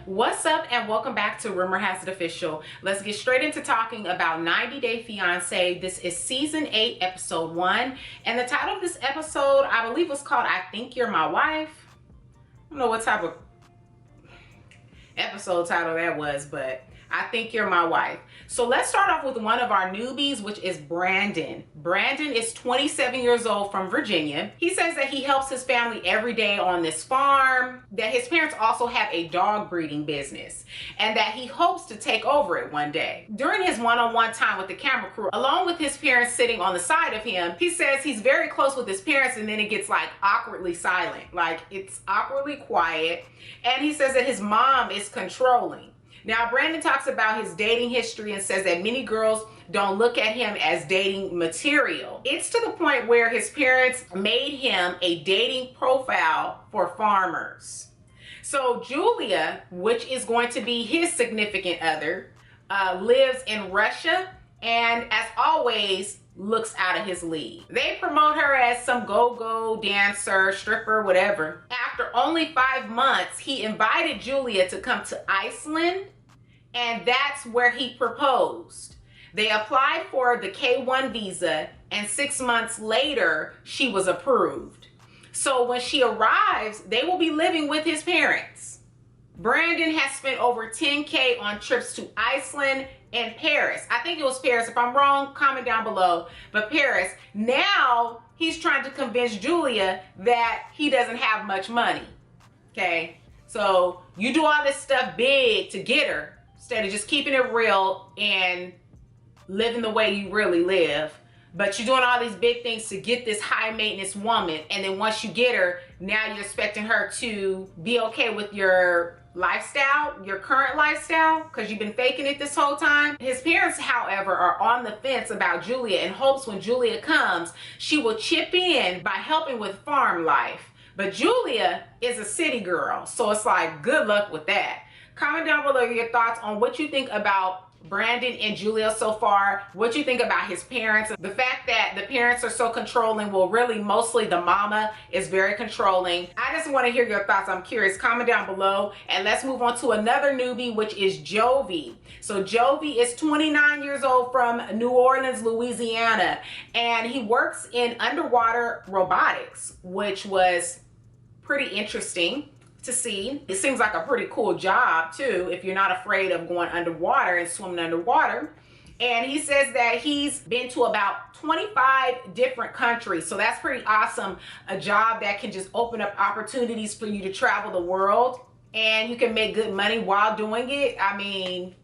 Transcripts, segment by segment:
What's up and welcome back to Rumor Has It Official. Let's get straight into talking about 90 Day Fiance. This is season 8, episode 1. And the title of this episode, I believe, was called I Think You're My Wife. I don't know what type of episode title that was, but I Think You're My Wife. So let's start off with one of our newbies, which is Brandon. Brandon is 27 years old from Virginia. He says that he helps his family every day on this farm, that his parents also have a dog breeding business, and that he hopes to take over it one day. During his one-on-one time with the camera crew, along with his parents sitting on the side of him, he says he's very close with his parents, and then it gets like awkwardly silent. Like it's awkwardly quiet. And he says that his mom is controlling. Now, Brandon talks about his dating history and says that many girls don't look at him as dating material. It's to the point where his parents made him a dating profile for farmers. So Julia, which is going to be his significant other, lives in Russia and, as always, looks out of his league. They promote her as some go-go dancer, stripper, whatever. After only 5 months, he invited Julia to come to Iceland, and that's where he proposed. They applied for the K1 visa, and 6 months later, she was approved. So when she arrives, they will be living with his parents. Brandon has spent over $10K on trips to Iceland and Paris. I think it was Paris. If I'm wrong, comment down below. But Paris. Now he's trying to convince Julia that he doesn't have much money. Okay? So you do all this stuff big to get her instead of just keeping it real and living the way you really live. But you're doing all these big things to get this high maintenance woman. And then once you get her, now you're expecting her to be okay with your lifestyle, your current lifestyle, because you've been faking it this whole time. His parents, however, are on the fence about Julia in hopes when Julia comes, she will chip in by helping with farm life. But Julia is a city girl, so it's like, good luck with that. Comment down below your thoughts on what you think about Brandon and Julia so far, what you think about his parents. The fact that the parents are so controlling, well, really mostly the mama is very controlling. I just want to hear your thoughts. I'm curious. Comment down below, and let's move on to another newbie, which is Jovi. So Jovi is 29 years old from New Orleans, Louisiana, and he works in underwater robotics, which was pretty interesting to see. It seems like a pretty cool job too, if you're not afraid of going underwater and swimming underwater. And he says that he's been to about 25 different countries. So that's pretty awesome. A job that can just open up opportunities for you to travel the world, and you can make good money while doing it. I mean,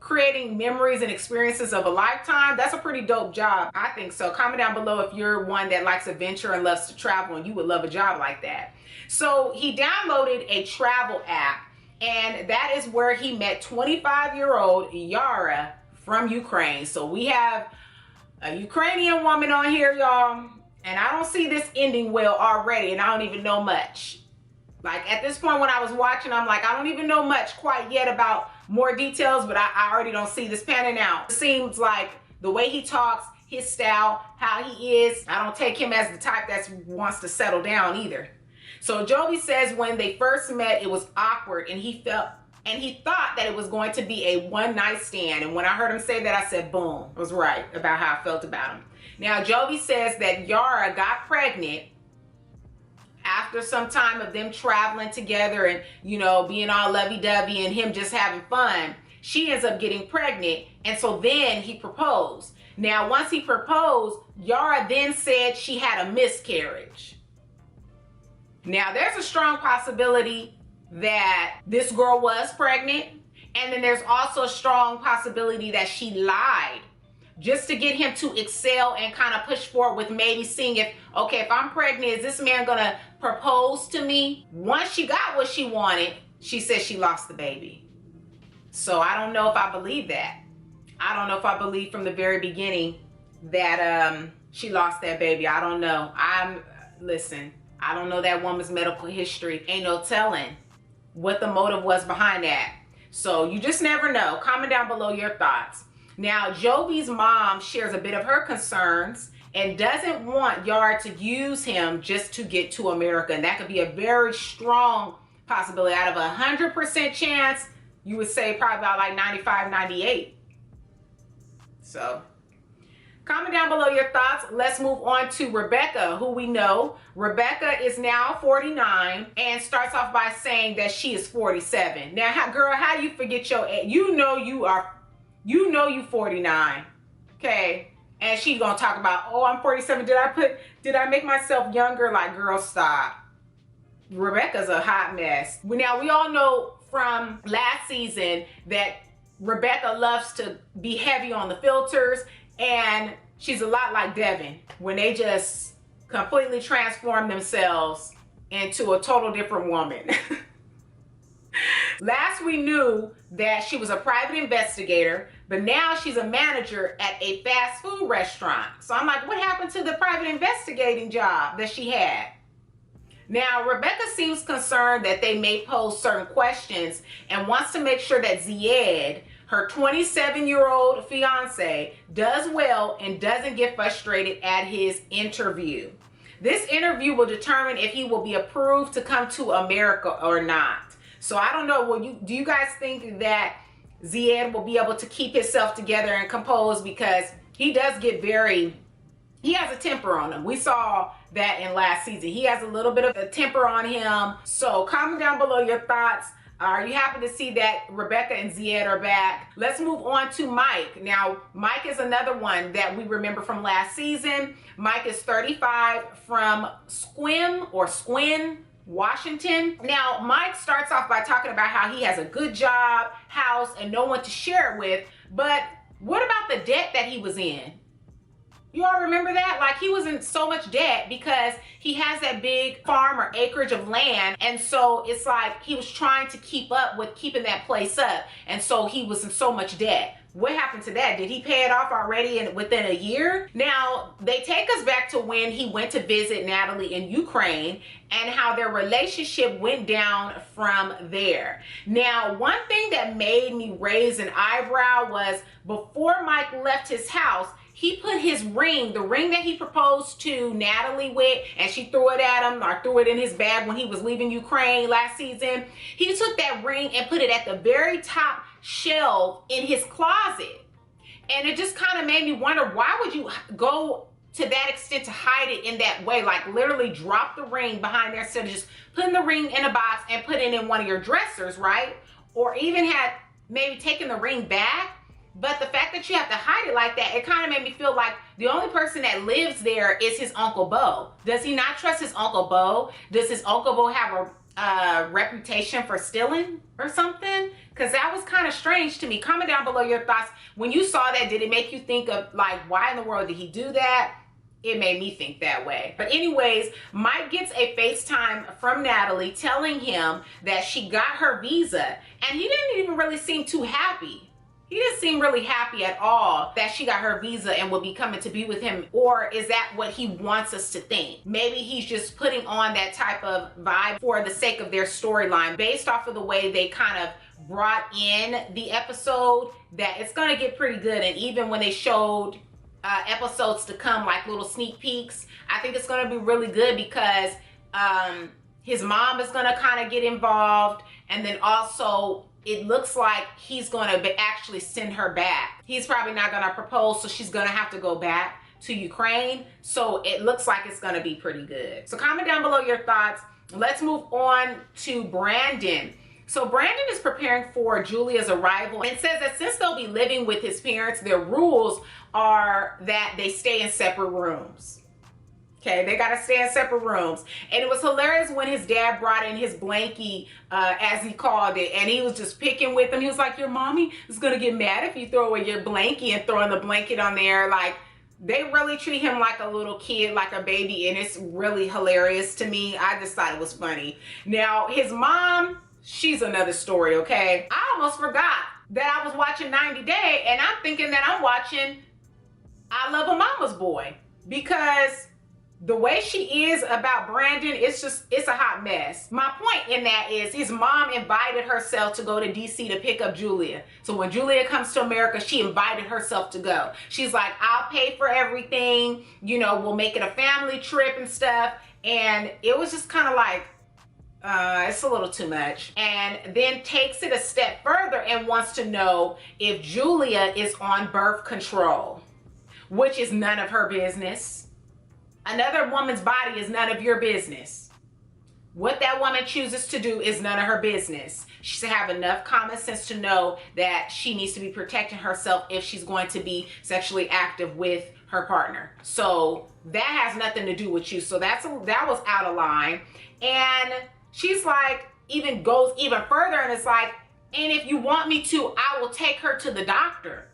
creating memories and experiences of a lifetime, that's a pretty dope job. I think so. Comment down below if you're one that likes adventure and loves to travel and you would love a job like that. So he downloaded a travel app, and that is where he met 25-year-old Yara from Ukraine. So we have a Ukrainian woman on here, y'all, and I don't see this ending well already, and I don't even know much. Like at this point when I was watching, I'm like, I don't even know much quite yet about more details, but I already don't see this panning out. It seems like the way he talks, his style, how he is, I don't take him as the type that wants to settle down either. So Jovi says when they first met, it was awkward, and he thought that it was going to be a one-night stand. And when I heard him say that, I said, boom, I was right about how I felt about him. Now, Jovi says that Yara got pregnant after some time of them traveling together and, you know, being all lovey-dovey and him just having fun. She ends up getting pregnant, and so then he proposed. Now, once he proposed, Yara then said she had a miscarriage. Now, there's a strong possibility that this girl was pregnant, and then there's also a strong possibility that she lied just to get him to excel and kind of push forward with maybe seeing if, okay, if I'm pregnant, is this man gonna propose to me? Once she got what she wanted, she said she lost the baby. So I don't know if I believe that. I don't know if I believe from the very beginning that she lost that baby. I don't know. Listen, I don't know that woman's medical history. Ain't no telling what the motive was behind that. So you just never know. Comment down below your thoughts. Now, Jovi's mom shares a bit of her concerns and doesn't want Yara to use him just to get to America. And that could be a very strong possibility. Out of 100% chance, you would say probably about like 95, 98. So comment down below your thoughts. Let's move on to Rebecca, who we know. Rebecca is now 49 and starts off by saying that she is 47. Now, girl, how you forget your age? You know you 49, okay? And she's gonna talk about, oh, I'm 47. Did I make myself younger? Like, girl, stop. Rebecca's a hot mess. Now, we all know from last season that Rebecca loves to be heavy on the filters, and she's a lot like Devin when they just completely transform themselves into a total different woman. Last we knew that she was a private investigator, but now she's a manager at a fast food restaurant. So I'm like, what happened to the private investigating job that she had? Now, Rebecca seems concerned that they may pose certain questions and wants to make sure that Zied, her 27-year-old fiance, does well and doesn't get frustrated at his interview. This interview will determine if he will be approved to come to America or not. So I don't know, do you guys think that Zied will be able to keep himself together and composed? Because he does get he has a temper on him. We saw that in last season. He has a little bit of a temper on him. So comment down below your thoughts. Are you happy to see that Rebecca and Zied are back? Let's move on to Mike. Now, Mike is another one that we remember from last season. Mike is 35 from Squin, Washington. Now, Mike starts off by talking about how he has a good job, house, and no one to share it with. But what about the debt that he was in? You all remember that? Like, he was in so much debt because he has that big farm or acreage of land. And so it's like he was trying to keep up with keeping that place up. And so he was in so much debt. What happened to that? Did he pay it off already within a year? Now, they take us back to when he went to visit Natalie in Ukraine and how their relationship went down from there. Now, one thing that made me raise an eyebrow was before Mike left his house, he put his ring, the ring that he proposed to Natalie with, and she threw it at him or threw it in his bag when he was leaving Ukraine last season. He took that ring and put it at the very top shelf in his closet. And it just kind of made me wonder, why would you go to that extent to hide it in that way? Like, literally drop the ring behind there instead of just putting the ring in a box and put it in one of your dressers, right? Or even had maybe taken the ring back. But the fact that you have to hide it like that, it kind of made me feel like the only person that lives there is his Uncle Beau. Does he not trust his Uncle Beau? Does his Uncle Beau have a reputation for stealing or something? Because that was kind of strange to me. Comment down below your thoughts. When you saw that, did it make you think of, like, why in the world did he do that? It made me think that way. But anyways, Mike gets a FaceTime from Natalie telling him that she got her visa. And he didn't even really seem too happy. He didn't seem really happy at all that she got her visa and will be coming to be with him. Or is that what he wants us to think? Maybe he's just putting on that type of vibe for the sake of their storyline, based off of the way they kind of brought in the episode, that it's gonna get pretty good. And even when they showed episodes to come, like little sneak peeks, I think it's gonna be really good because his mom is gonna kind of get involved, and then also it looks like he's going to actually send her back. He's probably not going to propose, so she's going to have to go back to Ukraine. So it looks like it's going to be pretty good. So comment down below your thoughts. Let's move on to Brandon. So Brandon is preparing for Julia's arrival and says that since they'll be living with his parents, their rules are that they stay in separate rooms. Okay, they gotta stay in separate rooms. And it was hilarious when his dad brought in his blankie, as he called it, and he was just picking with him. He was like, your mommy is gonna get mad if you throw away your blankie, and throwing the blanket on there. Like, they really treat him like a little kid, like a baby, and it's really hilarious to me. I just thought it was funny. Now, his mom, she's another story, okay? I almost forgot that I was watching 90 Day, and I'm thinking that I'm watching I Love a Mama's Boy, because the way she is about Brandon, it's a hot mess. My point in that is his mom invited herself to go to DC to pick up Julia. So when Julia comes to America, she invited herself to go. She's like, I'll pay for everything. You know, we'll make it a family trip and stuff. And it was just kind of like, It's a little too much. And then takes it a step further and wants to know if Julia is on birth control, which is none of her business. Another woman's body is none of your business. What that woman chooses to do is none of her business. She should have enough common sense to know that she needs to be protecting herself if she's going to be sexually active with her partner. So that has nothing to do with you. So that was out of line. And she's like, goes even further, and it's like, and if you want me to, I will take her to the doctor.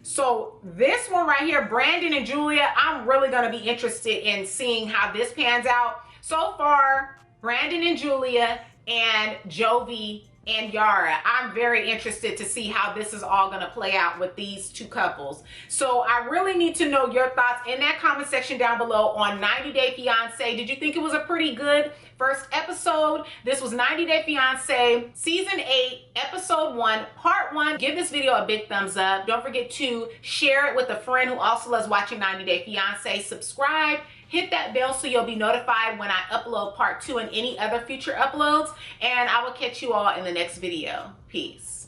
So this one right here, Brandon and Julia, I'm really going to be interested in seeing how this pans out. So far, Brandon and Julia and Jovi and Yara, I'm very interested to see how this is all going to play out with these two couples. So I really need to know your thoughts in that comment section down below on 90 Day Fiance. Did you think it was a pretty good first episode? This was 90 Day Fiance Season 8, Episode 1, Part 1. Give this video a big thumbs up. Don't forget to share it with a friend who also loves watching 90 Day Fiance. Subscribe. Hit that bell so you'll be notified when I upload Part 2 and any other future uploads. And I will catch you all in the next video. Peace.